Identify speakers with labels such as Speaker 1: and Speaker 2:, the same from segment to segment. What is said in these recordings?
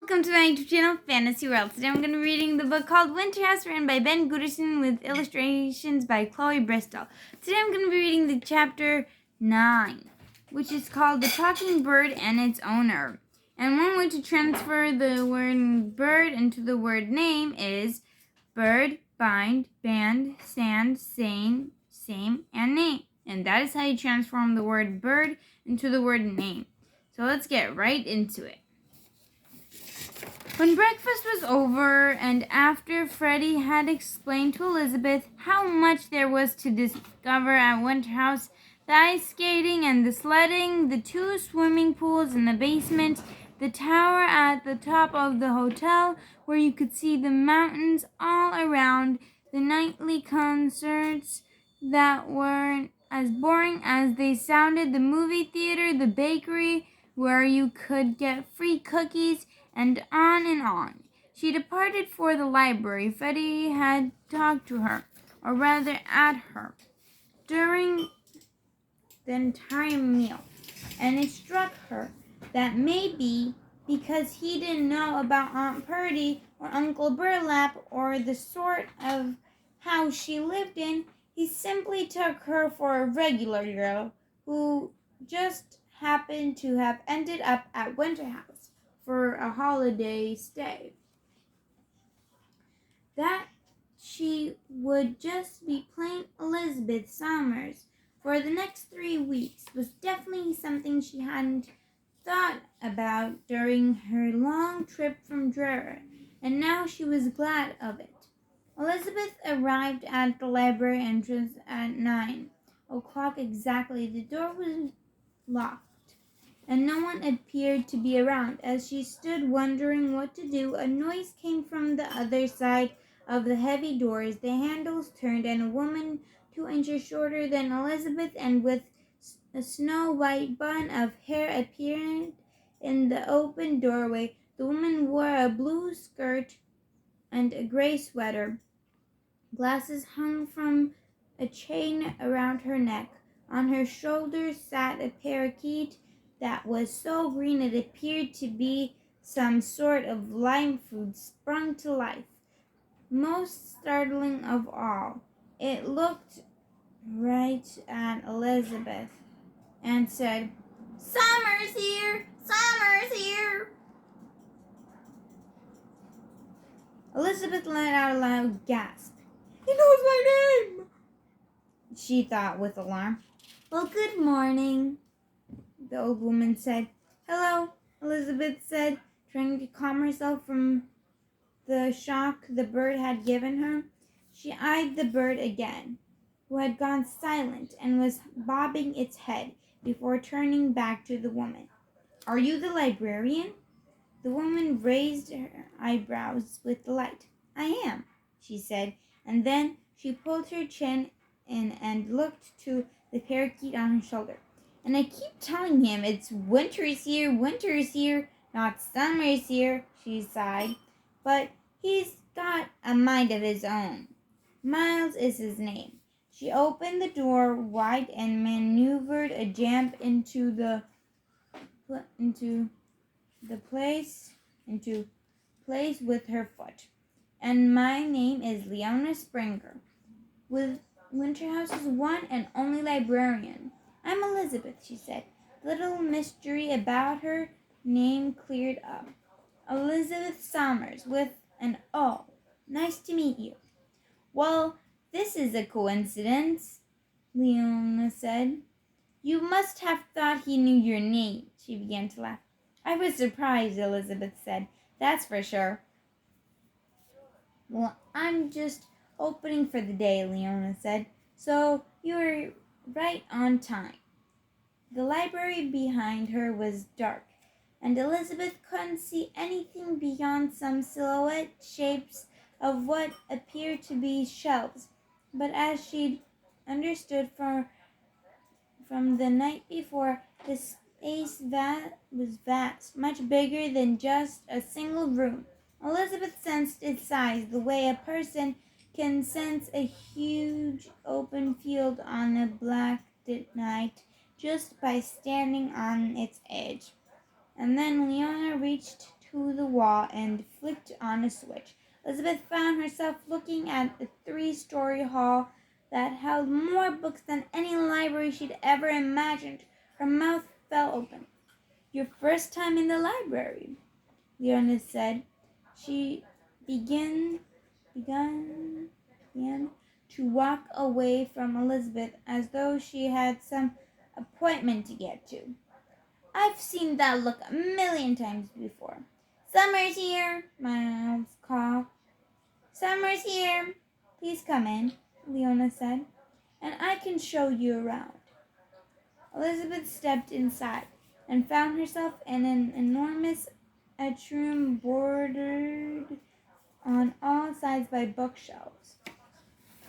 Speaker 1: welcome to my YouTube channel, Fantasy World. Today I'm going to be reading the book called Winterhouse, written by Ben Guterson with illustrations by Chloe Bristol. Today I'm going to be reading the chapter 9, which is called The Talking Bird and Its Owner. And one way to transfer the word bird into the word name is bird, bind, band, sand, sane, same, and name. And that is how you transform the word bird into the word name. So let's get right into it. When breakfast was over, and after Freddie had explained to Elizabeth how much there was to discover at Winterhouse, the ice skating and the sledding, the 2 swimming pools in the basement, the tower at the top of the hotel where you could see the mountains all around, the nightly concerts that were as boring as they sounded, the movie theater, the bakery where you could get free cookies, and on and on. She departed for the library. Freddie had talked to her, or rather at her, during the entire meal, and it struck her that maybe because he didn't know about Aunt Purdy or Uncle Burlap or the sort of house she lived in, he simply took her for a regular girl who just happened to have ended up at Winterhouse for a holiday stay. That she would just be plain Elizabeth Somers for the next 3 weeks was definitely something she hadn't thought about during her long trip from Drera, and now she was glad of it. Elizabeth arrived at the library entrance at 9 o'clock exactly. The door was locked, and no one appeared to be around. As she stood wondering what to do, a noise came from the other side of the heavy doors. The handles turned, and a woman 2 inches shorter than Elizabeth and with a snow-white bun of hair appeared in the open doorway. The woman wore a blue skirt and a gray sweater. Glasses hung from a chain around her neck. On her shoulders sat a parakeet that was so green it appeared to be some sort of lime fruit sprung to life. Most startling of all, it looked right at Elizabeth and said, "Summer's here! Summer's here!" Elizabeth let out a loud gasp. "He knows my name!" she thought with alarm. "Well, good morning," the old woman said. "Hello," Elizabeth said, trying to calm herself from the shock the bird had given her. She eyed the bird again, who had gone silent and was bobbing its head before turning back to the woman. "Are you the librarian?" The woman raised her eyebrows with delight. "I am," she said, and then she pulled her chin in and looked to the parakeet on her shoulder. "And I keep telling him it's winter is here, not summer is here," she sighed. "But he's got a mind of his own. Miles is his name." She opened the door wide and maneuvered a jump into place with her foot. "And my name is Leona Springer, with Winterhouse's one and only librarian. I'm Elizabeth," she said. The little mystery about her name cleared up. "Elizabeth Somers, with an O. Nice to meet you." "Well, this is a coincidence," Leona said. "You must have thought he knew your name." She began to laugh. "I was surprised," Elizabeth said. "That's for sure." "Well, I'm just opening for the day," Leona said. "So you're right on time." The library behind her was dark, and Elizabeth couldn't see anything beyond some silhouette shapes of what appeared to be shelves. But as she'd understood from the night before, the space was vast, much bigger than just a single room. Elizabeth sensed its size the way a person can sense a huge open field on a black night just by standing on its edge. And then Leona reached to the wall and flicked on a switch. Elizabeth found herself looking at the 3-story hall that held more books than any library she'd ever imagined. Her mouth fell open. "Your first time in the library," Leona said. She began to walk away from Elizabeth as though she had some appointment to get to. "I've seen that look a million times before." "Summer's here," Miles called. "Summer's here. Please come in," Leona said, "and I can show you around." Elizabeth stepped inside and found herself in an enormous atrium bordered on all sides by bookshelves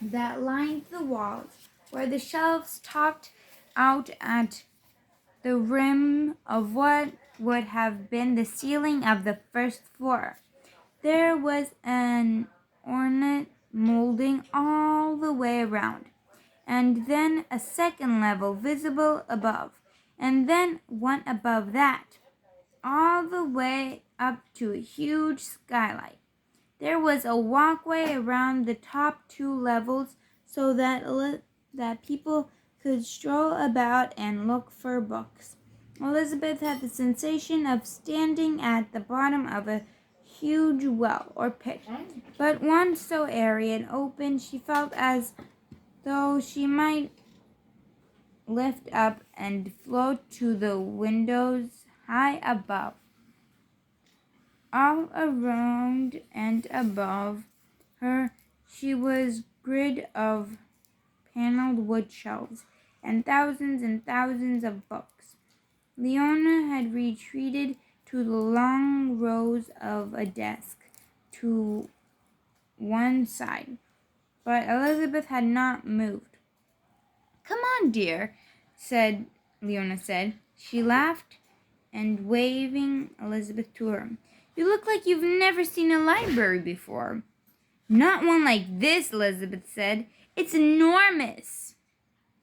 Speaker 1: that lined the walls, where the shelves topped out at the rim of what would have been the ceiling of the first floor. There was an ornate molding all the way around, and then a second level visible above, and then one above that, all the way up to a huge skylight. There was a walkway around the top 2 levels so that people could stroll about and look for books. Elizabeth had the sensation of standing at the bottom of a huge well or pit, but one so airy and open she felt as though she might lift up and float to the windows high above. All around and above her she was grid of paneled wood shelves and thousands of books. Leona had retreated to the long rows of a desk to one side, but Elizabeth had not moved. "Come on, dear," Leona said. She laughed and waving Elizabeth to her. "You look like you've never seen a library before." "Not one like this," Elizabeth said. "It's enormous."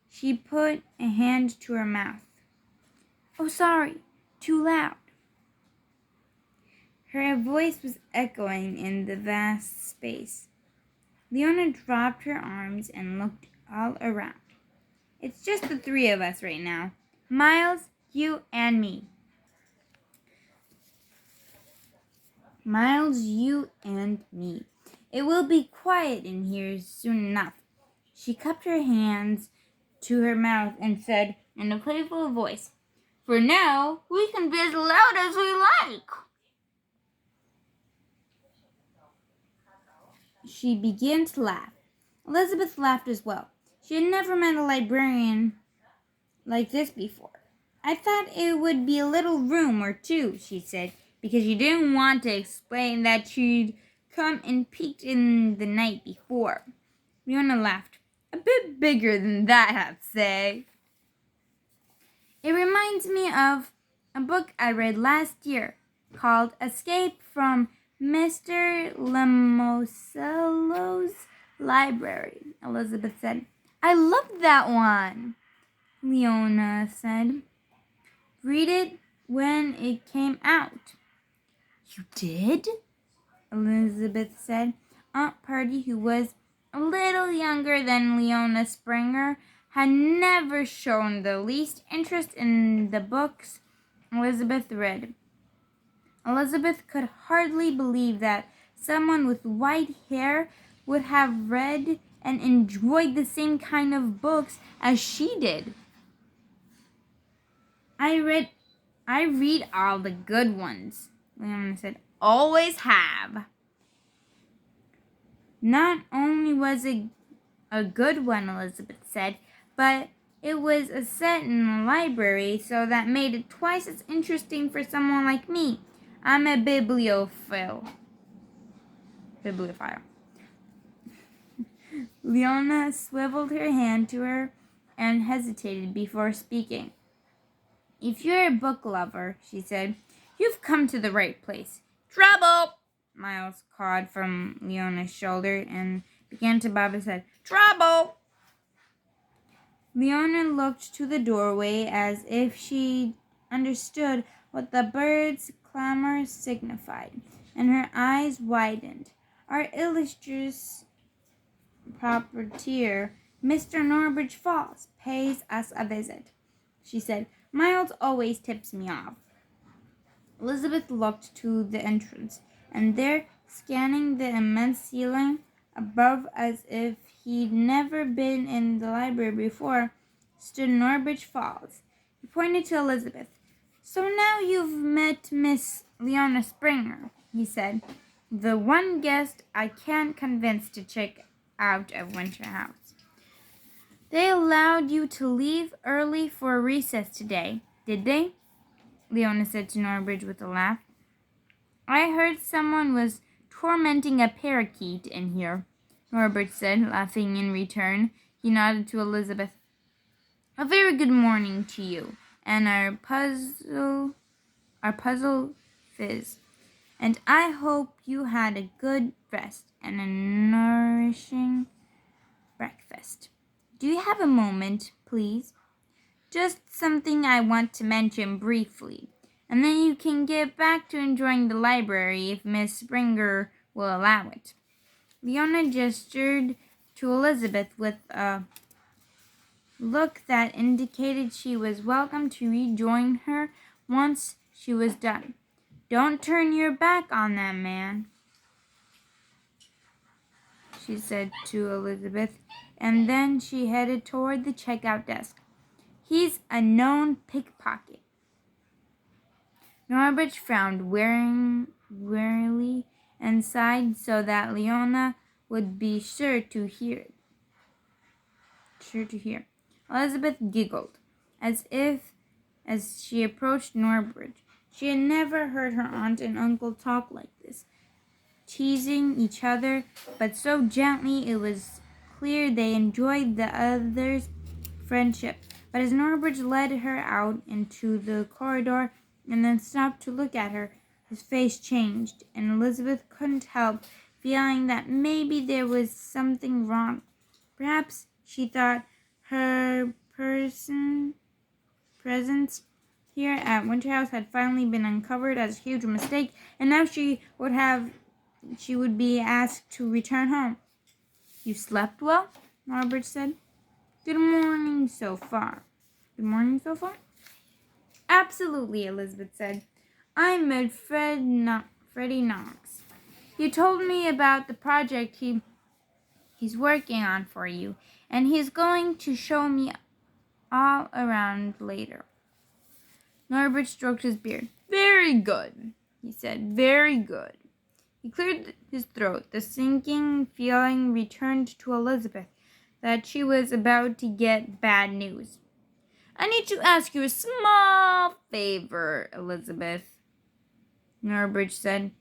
Speaker 1: She put a hand to her mouth. "Oh, sorry, too loud." Her voice was echoing in the vast space. Leona dropped her arms and looked all around. "It's just the 3 of us right now. Miles, you, and me." "Miles, you, and me. It will be quiet in here soon enough." She cupped her hands to her mouth and said in a playful voice, "For now, we can be as loud as we like." She began to laugh. Elizabeth laughed as well. She had never met a librarian like this before. "I thought it would be a little room or 2, she said, because you didn't want to explain that she'd come and peeked in the night before." Leona laughed. "A bit bigger than that, I'd say." "It reminds me of a book I read last year called Escape from Mr. Lemosello's Library," Elizabeth said. "I loved that one," Leona said. "Read it when it came out." "You did?" Elizabeth said. Aunt Purdy, who was a little younger than Leona Springer, had never shown the least interest in the books Elizabeth read. Elizabeth could hardly believe that someone with white hair would have read and enjoyed the same kind of books as she did. I read all the good ones," Leona said. "Always have." "Not only was it a good one," Elizabeth said, "but it was a set in the library, so that made it twice as interesting for someone like me. I'm a bibliophile." Leona swiveled her hand to her and hesitated before speaking. "If you're a book lover," she said, "you've come to the right place." "Trouble!" Miles called from Leona's shoulder and began to bob his head. "Trouble!" Leona looked to the doorway as if she understood what the birds clamor signified, and her eyes widened. Our illustrious proprietor, Mr. Norbridge Falls, pays us a visit, she said. Miles always tips me off. Elizabeth looked to the entrance, and there, scanning the immense ceiling above as if he'd never been in the library before, stood Norbridge Falls. He pointed to Elizabeth. So now you've met Miss Leona Springer, he said, the one guest I can't convince to check out of Winterhouse. They allowed you to leave early for recess today, did they? Leona said to Norbridge with a laugh. I heard someone was tormenting a parakeet in here, Norbridge said, laughing in return. He nodded to Elizabeth. A very good morning to you, and our puzzle fizz. And I hope you had a good rest and a nourishing breakfast. Do you have a moment, please? Just something I want to mention briefly, and then you can get back to enjoying the library if Miss Springer will allow it. Leona gestured to Elizabeth with a look that indicated she was welcome to rejoin her once she was done. Don't turn your back on that man, she said to Elizabeth, and then she headed toward the checkout desk. He's a known pickpocket. Norbridge frowned wearily and sighed so that Leona would be sure to hear. Elizabeth giggled, as she approached Norbridge. She had never heard her aunt and uncle talk like this, teasing each other, but so gently it was clear they enjoyed the other's friendship. But as Norbridge led her out into the corridor and then stopped to look at her, his face changed, and Elizabeth couldn't help feeling that maybe there was something wrong. Perhaps, she thought, her presence here at Winterhouse had finally been uncovered as a huge mistake, and now she would be asked to return home. You slept well? Norbridge said. Good morning so far. Absolutely, Elizabeth said. I met Freddie Knox. He told me about the project he's working on for you, and he's going to show me all around later. Norbridge stroked his beard. Very good, he said. Very good. He cleared his throat. The sinking feeling returned to Elizabeth that she was about to get bad news. I need to ask you a small favor, Elizabeth, Norbridge said.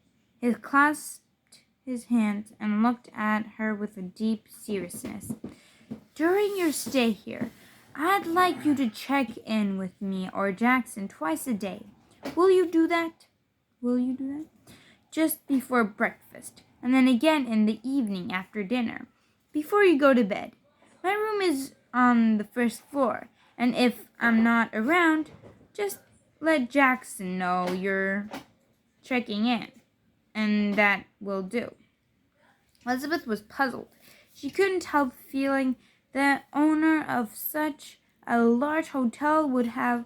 Speaker 1: He clasped his hands and looked at her with a deep seriousness. During your stay here, I'd like you to check in with me or Jackson twice a day. Will you do that? Just before breakfast, and then again in the evening after dinner, before you go to bed. My room is on the first floor, and if I'm not around, just let Jackson know you're checking in, and that will do. Elizabeth was puzzled. She couldn't help feeling the owner of such a large hotel would have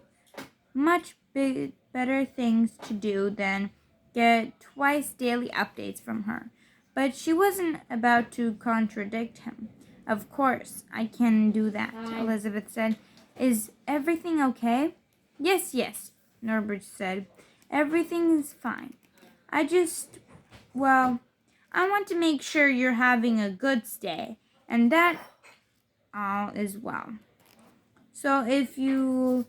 Speaker 1: much better things to do than get twice daily updates from her. But she wasn't about to contradict him. Of course, I can do that, Elizabeth said. Is everything okay? Yes, Norbridge said. Everything's fine. I want to make sure you're having a good stay, and that all is well. So if you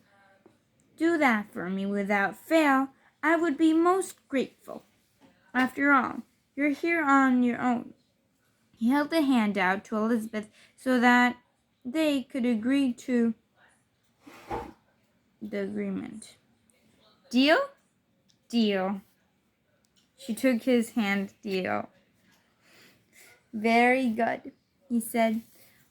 Speaker 1: do that for me without fail, I would be most grateful. After all, you're here on your own. He held a hand out to Elizabeth so that they could agree to the agreement. Deal? Deal. She took his hand. Deal. Very good, he said.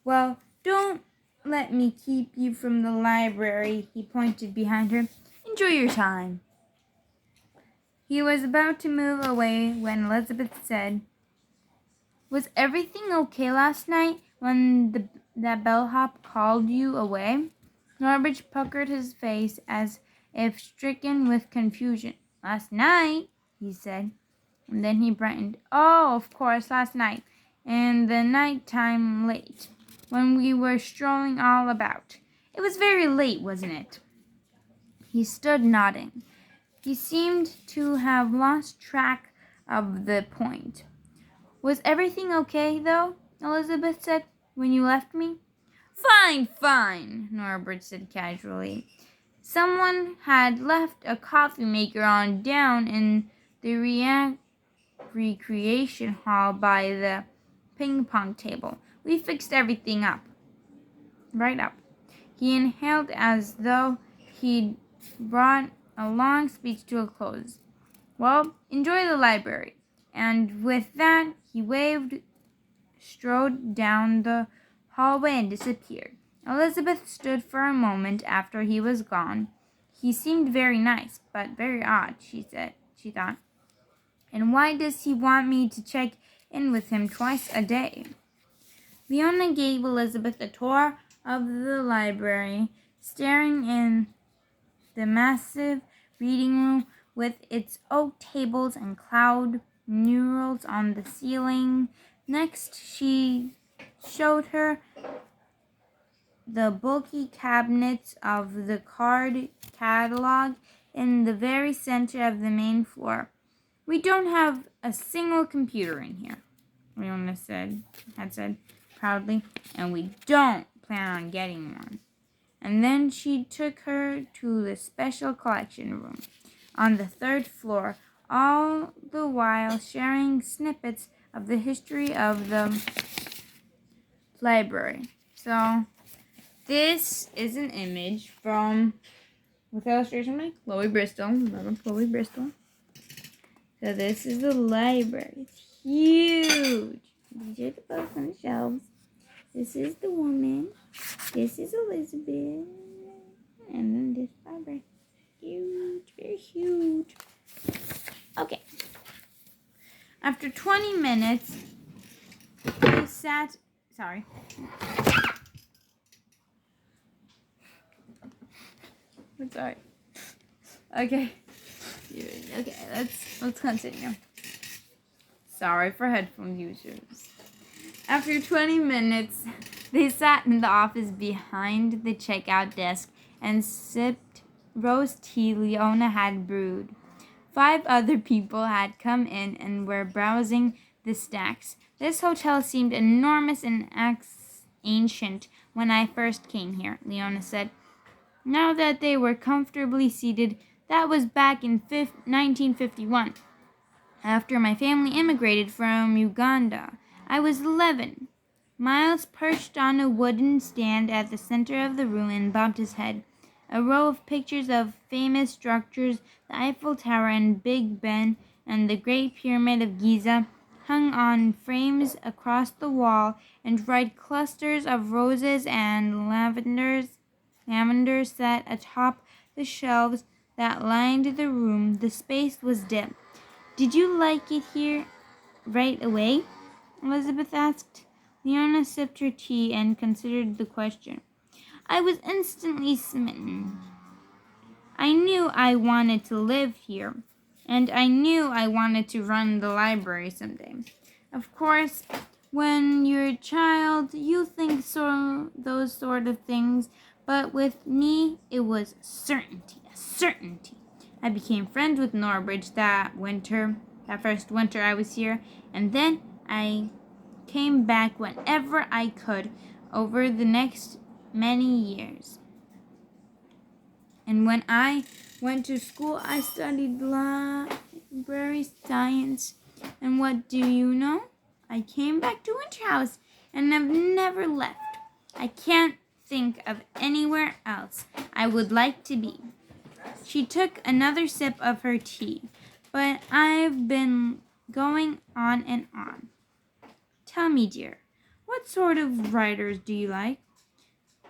Speaker 1: Well, don't let me keep you from the library, he pointed behind her. Enjoy your time. He was about to move away when Elizabeth said, "Was everything okay last night when that bellhop called you away?" Norbridge puckered his face as if stricken with confusion. "Last night," he said, and then he brightened. "Oh, of course, last night, in the night time late, when we were strolling all about. It was very late, wasn't it?" He stood nodding. He seemed to have lost track of the point. "Was everything okay, though?" Elizabeth said, "when you left me?" "Fine, fine," Norbert said casually. "Someone had left a coffee maker on down in the recreation hall by the ping-pong table. We fixed everything up. Right up." He inhaled as though he'd brought a long speech to a close. "Well, enjoy the library." And with that, he strode down the hallway and disappeared. Elizabeth stood for a moment after he was gone. He seemed very nice, but very odd, she thought. And why does he want me to check in with him twice a day? Leona gave Elizabeth a tour of the library, staring in the massive reading room with its oak tables and cloud murals on the ceiling. Next, she showed her the bulky cabinets of the card catalog in the very center of the main floor. "We don't have a single computer in here," Leona had said proudly, "and we don't plan on getting one." And then she took her to the special collection room on the third floor, all the while sharing snippets of the history of the library. So this is an image from, with illustration by Chloe Bristol. Love Chloe Bristol. So this is the library. It's huge. These are the books on the shelves. This is the woman. This is Elizabeth. And then this library. Huge. Very huge. Okay. After 20 minutes, they sat... Sorry. I'm sorry. Okay. Okay, let's continue. Sorry for headphone users. After 20 minutes, they sat in the office behind the checkout desk and sipped rose tea Leona had brewed. 5 other people had come in and were browsing the stacks. "This hotel seemed enormous and ancient when I first came here," Leona said. Now that they were comfortably seated, "that was back in 1951, after my family immigrated from Uganda. I was 11. Miles perched on a wooden stand at the center of the room and bobbed his head. A row of pictures of famous structures, the Eiffel Tower and Big Ben and the Great Pyramid of Giza, hung on frames across the wall, and bright clusters of roses and lavender sat atop the shelves that lined the room. The space was dim. "Did you like it here right away?" Elizabeth asked. Leona sipped her tea and considered the question. "I was instantly smitten. I knew I wanted to live here, and I knew I wanted to run the library someday. Of course, when you're a child, you think those sort of things, but with me, it was certainty, a certainty. I became friends with Norbridge that first winter I was here, and then I came back whenever I could over the next many years. And when I went to school, I studied library science. And what do you know? I came back to Winterhouse and have never left. I can't think of anywhere else I would like to be." She took another sip of her tea. "But I've been going on and on. Tell me, dear, what sort of writers do you like?"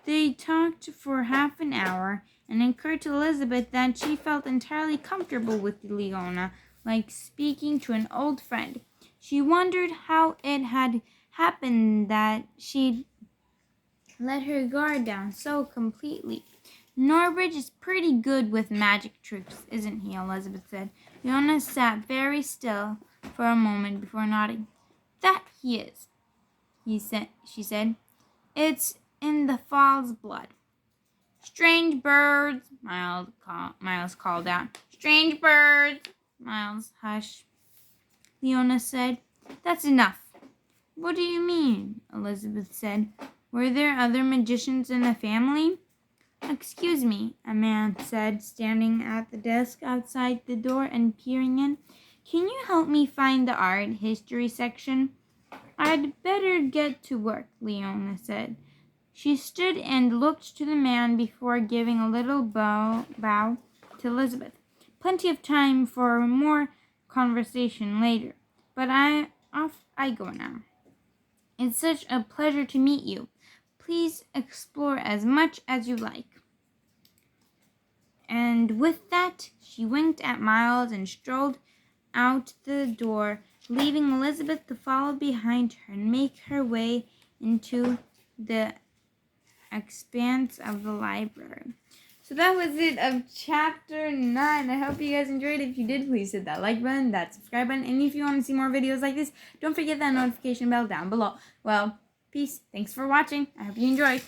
Speaker 1: They talked for half an hour, and it occurred to Elizabeth that she felt entirely comfortable with Leona, like speaking to an old friend. She wondered how it had happened that she'd let her guard down so completely. Norbridge is pretty good with magic tricks, isn't he? Elizabeth said. Leona sat very still for a moment before nodding. That he is, she said. It's in the fall's blood. Strange birds, Miles called out. Strange birds. Miles, hush. Leona said. That's enough. What do you mean? Elizabeth said. Were there other magicians in the family? Excuse me, a man said, standing at the desk outside the door and peering in. Can you help me find the art history section? I'd better get to work, Leona said. She stood and looked to the man before giving a little bow to Elizabeth. Plenty of time for more conversation later, but off I go now. It's such a pleasure to meet you. Please explore as much as you like. And with that, she winked at Miles and strolled out the door, leaving Elizabeth to follow behind her and make her way into the expanse of the library. So that was it of chapter 9. I hope you guys enjoyed. If you did, please hit that like button, that subscribe button, and if you want to see more videos like this, don't forget that notification bell down below. Well, peace. Thanks for watching. I hope you enjoyed.